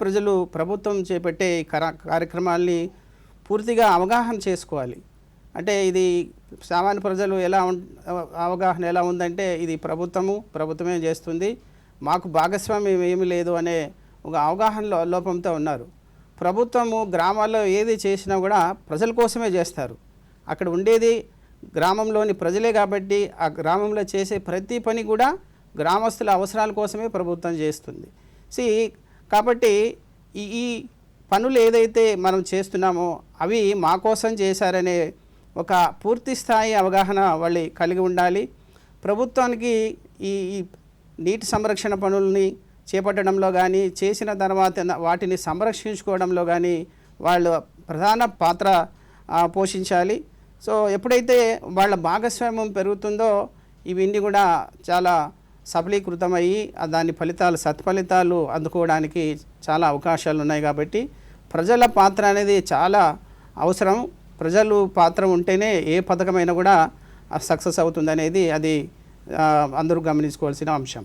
ప్రజలు ప్రభుత్వం చేపట్టే కార్యక్రమాల్ని పూర్తిగా అవగాహన చేసుకోవాలి. అంటే ఇది సామాన్య ప్రజలు అవగాహన ఎలా ఉందంటే ఇది ప్రభుత్వమే చేస్తుంది, మాకు భాగస్వామ్యం ఏమీ లేదు అనే ఒక అవగాహన లోపంతో ఉన్నారు. ప్రభుత్వము గ్రామాల్లో ఏది చేసినా కూడా ప్రజల కోసమే చేస్తారు. అక్కడ ఉండేది గ్రామంలోని ప్రజలే కాబట్టి ఆ గ్రామంలో చేసే ప్రతి పని కూడా గ్రామస్తుల అవసరాల కోసమే ప్రభుత్వం చేస్తుంది. కాబట్టి ఈ పనులు ఏదైతే మనం చేస్తున్నామో అవి మా కోసం చేశారనే ఒక పూర్తి స్థాయి అవగాహన వాళ్ళు కలిగి ఉండాలి. ప్రభుత్వానికి ఈ నీటి సంరక్షణ పనుల్ని చేపట్టడంలో కానీ, చేసిన తర్వాత వాటిని సంరక్షించుకోవడంలో కానీ వాళ్ళు ప్రధాన పాత్ర పోషించాలి. ఎప్పుడైతే వాళ్ళ భాగస్వామ్యం పెరుగుతుందో ఇవన్నీ కూడా చాలా సఫలీకృతమయ్యి దాని సత్ఫలితాలు అందుకోవడానికి చాలా అవకాశాలు ఉన్నాయి. కాబట్టి ప్రజల పాత్ర అనేది చాలా అవసరం. ప్రజలు పాత్ర ఉంటేనే ఏ పథకమైనా కూడా సక్సెస్ అవుతుందనేది అది అందరూ గమనించుకోవాల్సిన అంశం.